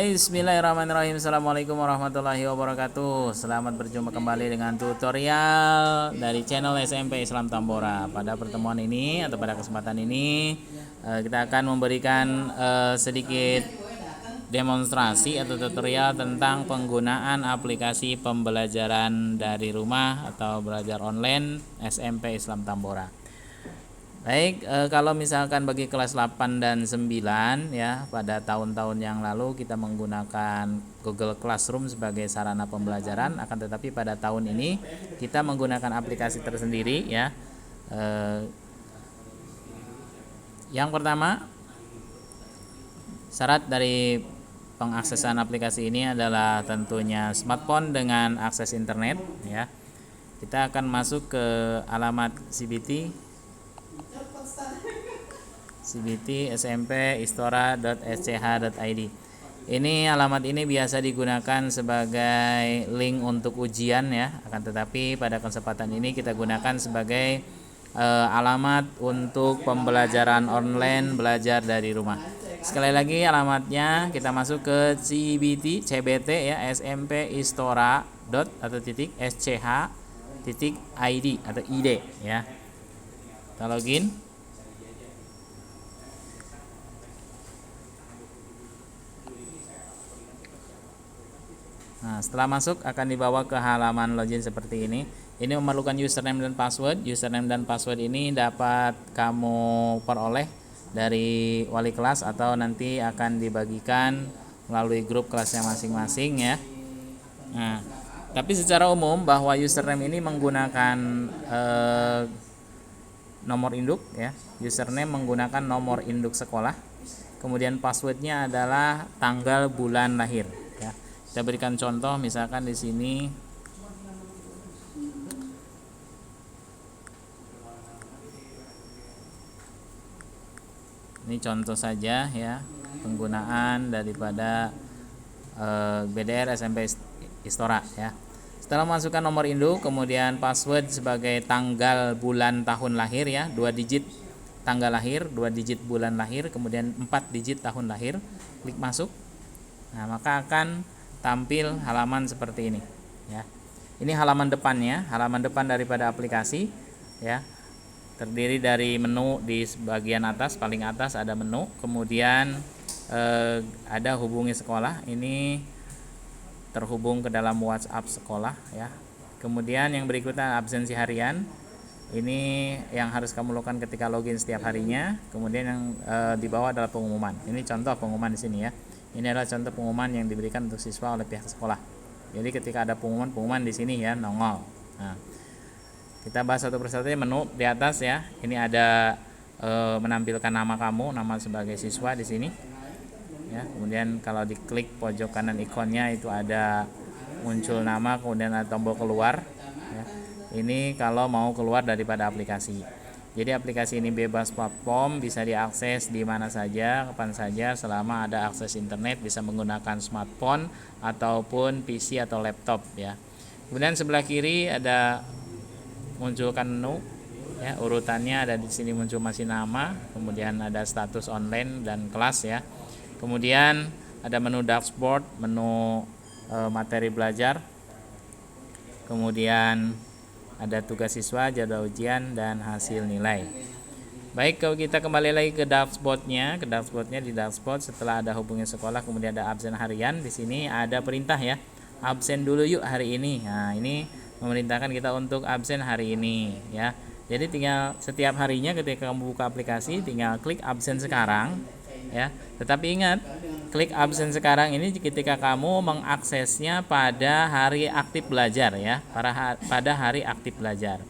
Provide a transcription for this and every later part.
Bismillahirrahmanirrahim. Assalamualaikum warahmatullahi wabarakatuh. Selamat berjumpa kembali dengan tutorial dari channel SMP Islam Tambora. Pada pertemuan ini atau pada kesempatan ini kita akan memberikan sedikit demonstrasi atau tutorial tentang penggunaan aplikasi pembelajaran dari rumah atau belajar online SMP Islam Tambora. Baik, kalau misalkan bagi kelas 8 dan 9 ya, pada tahun-tahun yang lalu kita menggunakan Google Classroom sebagai sarana pembelajaran, akan tetapi pada tahun ini kita menggunakan aplikasi tersendiri ya. Yang pertama, syarat dari pengaksesan aplikasi ini adalah tentunya smartphone dengan akses internet ya. Kita akan masuk ke alamat cbt.smpistora.sch.id. Ini alamat ini biasa digunakan sebagai link untuk ujian ya, akan tetapi pada kesempatan ini kita gunakan sebagai alamat untuk pembelajaran online belajar dari rumah. Sekali lagi alamatnya kita masuk ke cbt ya, smpistora atau .sch.id atau id ya. Kita login. Nah, setelah masuk akan dibawa ke halaman login seperti ini. Ini memerlukan username dan password. Username dan password ini dapat kamu peroleh dari wali kelas atau nanti akan dibagikan melalui grup kelasnya masing-masing ya. Nah, tapi secara umum bahwa username ini menggunakan nomor induk ya. Username menggunakan nomor induk sekolah. Kemudian passwordnya adalah tanggal bulan lahir ya. Kita berikan contoh, misalkan di sini ini contoh saja ya, penggunaan daripada BDR SMP Istora ya. Setelah masukkan nomor induk, kemudian password sebagai tanggal bulan tahun lahir ya, 2 digit tanggal lahir, 2 digit bulan lahir, kemudian 4 digit tahun lahir. Klik masuk. Nah, maka akan tampil halaman seperti ini ya. Ini halaman depannya, halaman depan daripada aplikasi ya. Terdiri dari menu di bagian atas, paling atas ada menu, kemudian ada hubungi sekolah. Ini terhubung ke dalam WhatsApp sekolah ya. Kemudian yang berikutnya absensi harian. Ini yang harus kamu lakukan ketika login setiap harinya. Kemudian yang di bawah adalah pengumuman. Ini contoh pengumuman di sini ya. Ini adalah contoh pengumuman yang diberikan untuk siswa oleh pihak sekolah. Jadi ketika ada pengumuman di sini ya, nongol. Nah, kita bahas satu persatu. Menu di atas ya. Ini ada menampilkan nama kamu, nama sebagai siswa di sini. Ya, kemudian kalau diklik pojok kanan ikonnya itu ada muncul nama, kemudian ada tombol keluar. Ya. Ini kalau mau keluar daripada aplikasi. Jadi aplikasi ini bebas platform, bisa diakses di mana saja, kapan saja, selama ada akses internet, bisa menggunakan smartphone ataupun PC atau laptop ya. Kemudian sebelah kiri ada munculkan menu ya, urutannya ada di sini, muncul masih nama, kemudian ada status online dan kelas ya. Kemudian ada menu dashboard, menu materi belajar. Kemudian ada tugas siswa, jadwal ujian, dan hasil nilai. Baik, kalau kita kembali lagi ke dashboardnya, di dashboard setelah ada hubungi sekolah, kemudian ada absen harian. Di sini ada perintah ya, absen dulu yuk hari ini. Nah, ini memerintahkan kita untuk absen hari ini ya. Jadi tinggal setiap harinya ketika kamu buka aplikasi, tinggal klik absen sekarang ya. Tetapi ingat, klik absen sekarang ini ketika kamu mengaksesnya pada hari aktif belajar ya, pada hari aktif belajar.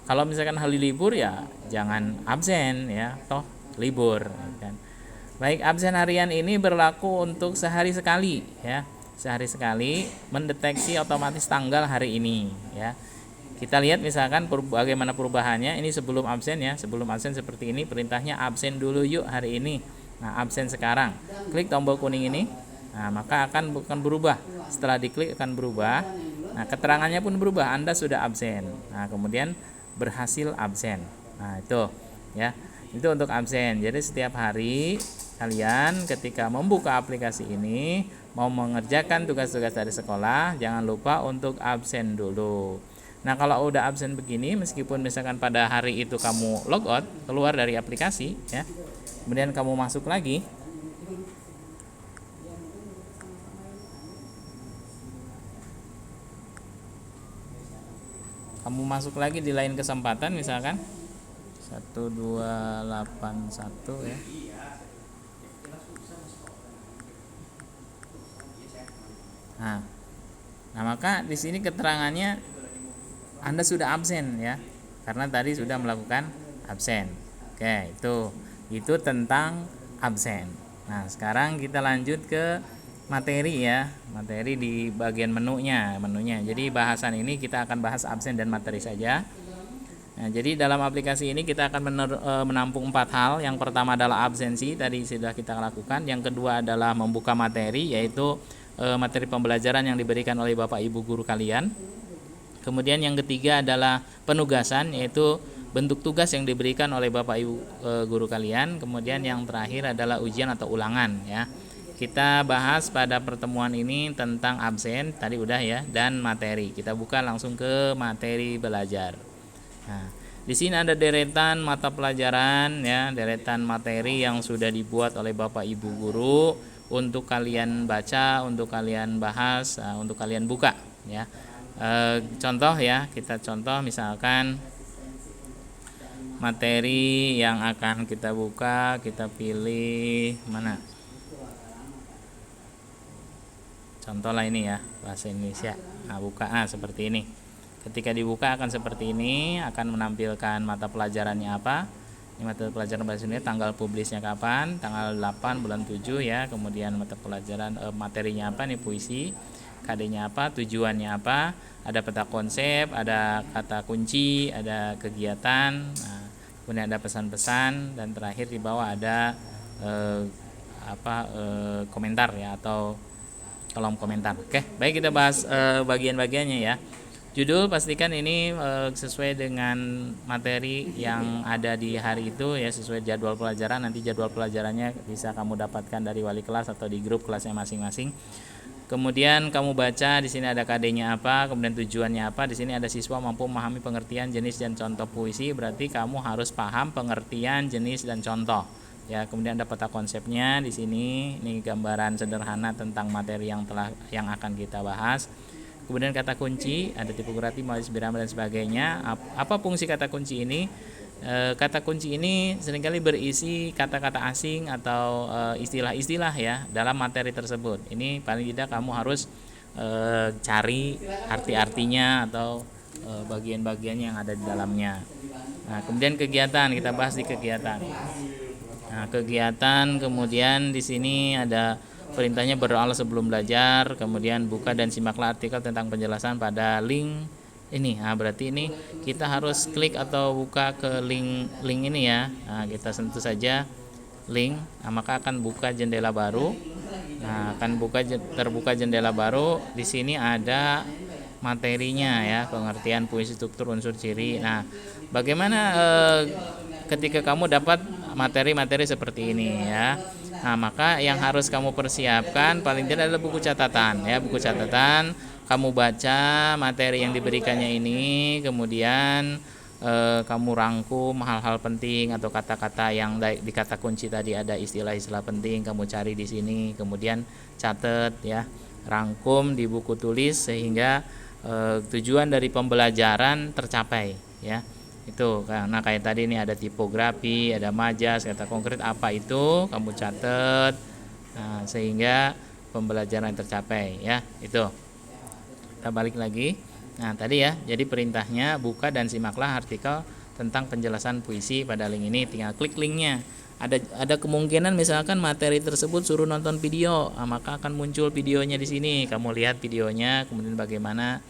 Kalau misalkan hari libur ya jangan absen ya, toh libur kan. Baik, absen harian ini berlaku untuk sehari sekali ya. Sehari sekali mendeteksi otomatis tanggal hari ini ya. Kita lihat misalkan bagaimana perubahannya. Ini sebelum absen ya, sebelum absen seperti ini, perintahnya absen dulu yuk hari ini. Nah, absen sekarang, klik tombol kuning ini, nah maka akan berubah. Setelah diklik akan berubah. Nah, keterangannya pun berubah, Anda sudah absen. Nah, kemudian berhasil absen. Nah, itu ya, itu untuk absen. Jadi setiap hari kalian ketika membuka aplikasi ini, mau mengerjakan tugas-tugas dari sekolah, jangan lupa untuk absen dulu. Nah, kalau udah absen begini, meskipun misalkan pada hari itu kamu logout, keluar dari aplikasi ya, kemudian kamu masuk lagi, di lain kesempatan, misalkan 1281 ya. Nah, maka di sini keterangannya Anda sudah absen ya, karena tadi sudah melakukan absen. Oke, itu tentang absen. Nah, sekarang kita lanjut ke materi ya, materi di bagian menunya. Jadi bahasan ini kita akan bahas absen dan materi saja. Nah, jadi dalam aplikasi ini kita akan menampung 4 hal. Yang pertama adalah absensi, tadi sudah kita lakukan. Yang kedua adalah membuka materi, yaitu materi pembelajaran yang diberikan oleh Bapak Ibu guru kalian. Kemudian yang ketiga adalah penugasan, yaitu bentuk tugas yang diberikan oleh Bapak Ibu guru kalian. Kemudian yang terakhir adalah ujian atau ulangan ya. Kita bahas pada pertemuan ini tentang absen, tadi udah ya, dan materi. Kita buka langsung ke materi belajar. Nah, di sini ada deretan mata pelajaran ya, deretan materi yang sudah dibuat oleh Bapak Ibu guru untuk kalian baca, untuk kalian bahas, untuk kalian buka ya. Contoh ya, kita contoh misalkan materi yang akan kita buka, kita pilih mana? Contoh lah ini ya, bahasa Indonesia. Nah, buka seperti ini. Ketika dibuka akan seperti ini, akan menampilkan mata pelajarannya apa. Ini mata pelajaran bahasa Indonesia, tanggal publisnya kapan, tanggal 8 bulan 7 ya. Kemudian mata pelajaran materinya apa nih, puisi, KD-nya apa, tujuannya apa, ada peta konsep, ada kata kunci, ada kegiatan, nah, kemudian ada pesan-pesan, dan terakhir di bawah ada komentar ya, atau kolom komentar. Oke, baik, kita bahas bagian-bagiannya ya. Judul pastikan ini sesuai dengan materi yang ada di hari itu ya, sesuai jadwal pelajaran. Nanti jadwal pelajarannya bisa kamu dapatkan dari wali kelas atau di grup kelasnya masing-masing. Kemudian kamu baca di sini ada KD-nya apa, kemudian tujuannya apa. Di sini ada siswa mampu memahami pengertian, jenis dan contoh puisi, berarti kamu harus paham pengertian, jenis dan contoh. Ya, kemudian ada peta konsepnya di sini. Ini gambaran sederhana tentang materi yang akan kita bahas. Kemudian kata kunci, ada tipografi, malis birama dan sebagainya. Apa fungsi kata kunci ini? Kata kunci ini seringkali berisi kata-kata asing atau istilah-istilah ya dalam materi tersebut. Ini paling tidak kamu harus cari arti-artinya atau bagian-bagian yang ada di dalamnya. Nah, kemudian kegiatan, kita bahas di kegiatan. Nah, kegiatan kemudian di sini ada perintahnya berdoa sebelum belajar, kemudian buka dan simaklah artikel tentang penjelasan pada link ini. Nah, berarti ini kita harus klik atau buka ke link ini ya. Nah, kita sentuh saja link, nah, maka akan buka jendela baru. Nah, akan terbuka jendela baru. Di sini ada materinya ya, pengertian puisi, struktur, unsur, ciri. Nah, bagaimana ketika kamu dapat materi-materi seperti ini ya. Nah, maka yang harus kamu persiapkan paling tidak adalah buku catatan ya, buku catatan. Kamu baca materi yang diberikannya ini, kemudian kamu rangkum hal-hal penting atau kata-kata yang di kata kunci tadi ada istilah-istilah penting, kamu cari di sini, kemudian catat ya, rangkum di buku tulis sehingga tujuan dari pembelajaran tercapai ya. Itu karena kayak tadi ini ada tipografi, ada majas, kata konkret, apa itu kamu catat, nah, sehingga pembelajaran tercapai ya. Itu kita balik lagi. Nah, tadi ya, jadi perintahnya buka dan simaklah artikel tentang penjelasan puisi pada link ini. Tinggal klik linknya. Ada kemungkinan misalkan materi tersebut suruh nonton video, nah, maka akan muncul videonya di sini. Kamu lihat videonya, kemudian bagaimana.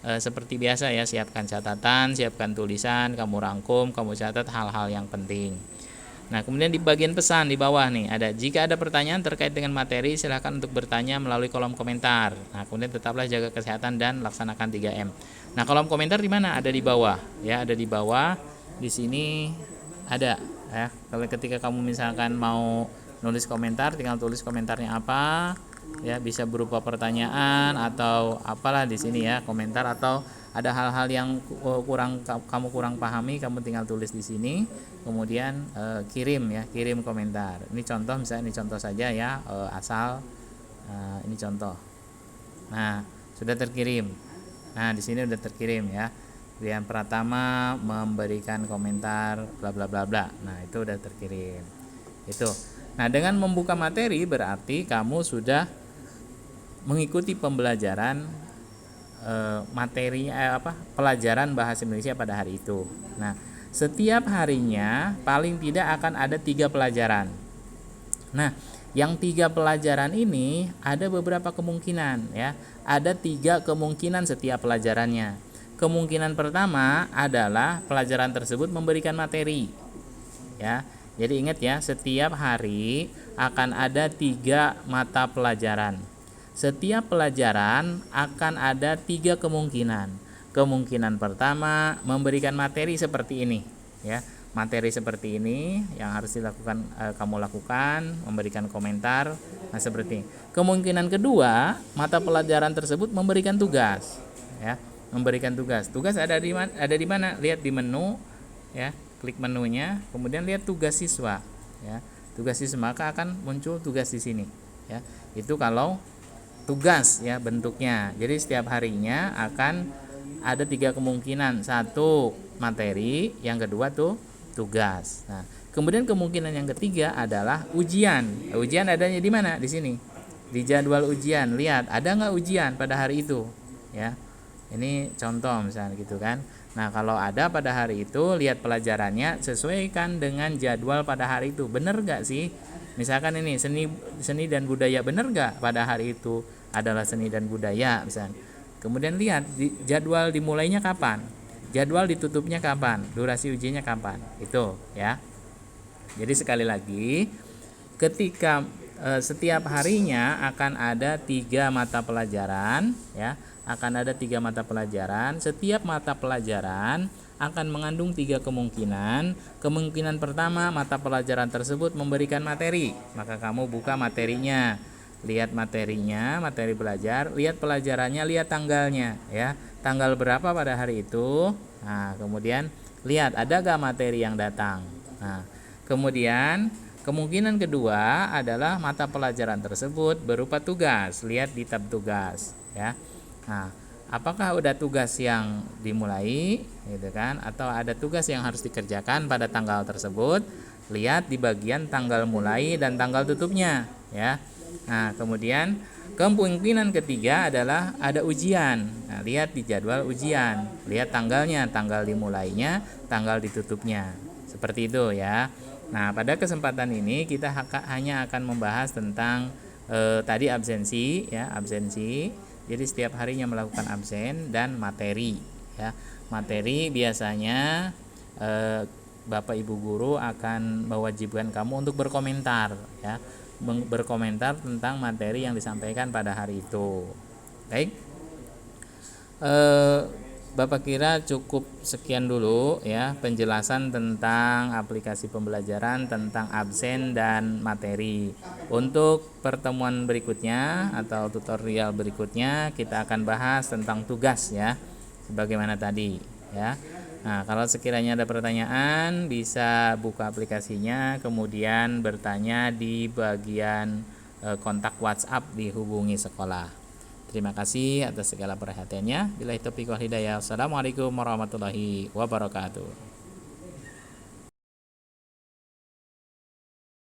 Seperti biasa ya, siapkan catatan, siapkan tulisan, kamu rangkum, kamu catat hal-hal yang penting. Nah, kemudian di bagian pesan di bawah nih ada, jika ada pertanyaan terkait dengan materi silahkan untuk bertanya melalui kolom komentar. Nah, kemudian tetaplah jaga kesehatan dan laksanakan 3M. Nah, kolom komentar di mana? Ada di bawah ya, ada di bawah. Di sini ada ya. Kalau ketika kamu misalkan mau nulis komentar, tinggal tulis komentarnya apa. ya, bisa berupa pertanyaan atau apalah di sini ya, komentar, atau ada hal-hal yang kamu kurang pahami, kamu tinggal tulis di sini, kemudian kirim ya, kirim komentar. Ini contoh, misalnya ini contoh saja ya, asal ini contoh. Nah, sudah terkirim. Nah, di sini sudah terkirim ya. Rian Pratama memberikan komentar bla bla bla bla. Nah, itu udah terkirim. Itu. Nah, dengan membuka materi berarti kamu sudah mengikuti pembelajaran pelajaran bahasa Indonesia pada hari itu. Nah, setiap harinya paling tidak akan ada 3 pelajaran. Nah, yang 3 pelajaran ini ada beberapa kemungkinan ya. Ada 3 kemungkinan setiap pelajarannya. Kemungkinan pertama adalah pelajaran tersebut memberikan materi ya. Jadi ingat ya, setiap hari akan ada 3 mata pelajaran. Setiap pelajaran akan ada 3 kemungkinan. Kemungkinan pertama memberikan materi seperti ini ya. Materi seperti ini yang harus dilakukan, kamu lakukan, memberikan komentar. Nah, seperti ini. Kemungkinan kedua, mata pelajaran tersebut memberikan tugas ya. Memberikan tugas. Tugas ada di mana? Ada di mana? Lihat di menu ya. Klik menunya, kemudian lihat tugas siswa ya. Tugas siswa, maka akan muncul tugas di sini ya. Itu kalau tugas ya bentuknya. Jadi setiap harinya akan ada 3 kemungkinan. Satu materi, yang kedua tuh tugas. Nah, kemudian kemungkinan yang ketiga adalah ujian. Ujian adanya di mana? Di sini. Di jadwal ujian. Lihat, ada nggak ujian pada hari itu ya. Ini contoh misalnya gitu kan. Nah, kalau ada pada hari itu, lihat pelajarannya, sesuaikan dengan jadwal pada hari itu. Bener gak sih? Misalkan ini seni dan budaya, bener gak pada hari itu adalah seni dan budaya misalnya. Kemudian lihat jadwal dimulainya kapan, jadwal ditutupnya kapan, durasi ujiannya kapan. Itu ya. Jadi sekali lagi, ketika setiap harinya akan ada 3 mata pelajaran ya. Akan ada 3 mata pelajaran. Setiap mata pelajaran akan mengandung 3 kemungkinan. Kemungkinan pertama, mata pelajaran tersebut memberikan materi. Maka kamu buka materinya. Lihat materinya, materi belajar, lihat pelajarannya, lihat tanggalnya ya. Tanggal berapa pada hari itu. Nah, kemudian lihat ada gak materi yang datang. Nah, kemudian kemungkinan kedua adalah mata pelajaran tersebut berupa tugas. Lihat di tab tugas ya. Nah, apakah udah tugas yang dimulai gitu kan, atau ada tugas yang harus dikerjakan pada tanggal tersebut? Lihat di bagian tanggal mulai dan tanggal tutupnya ya. Nah, kemudian kemungkinan ketiga adalah ada ujian. Nah, lihat di jadwal ujian, lihat tanggalnya, tanggal dimulainya, tanggal ditutupnya. Seperti itu ya. Nah, pada kesempatan ini kita hanya akan membahas tentang tadi absensi ya, absensi. Jadi setiap harinya melakukan absen dan materi ya. Materi biasanya Bapak Ibu guru akan mewajibkan kamu untuk berkomentar ya. Berkomentar tentang materi yang disampaikan pada hari itu. Baik. Bapak kira cukup sekian dulu ya penjelasan tentang aplikasi pembelajaran tentang absen dan materi. Untuk pertemuan berikutnya atau tutorial berikutnya kita akan bahas tentang tugas ya, sebagaimana tadi ya. Nah, kalau sekiranya ada pertanyaan bisa buka aplikasinya, kemudian bertanya di bagian kontak WhatsApp dihubungi sekolah. Terima kasih atas segala perhatiannya. Billahi taufiq wal hidayah. Assalamualaikum warahmatullahi wabarakatuh.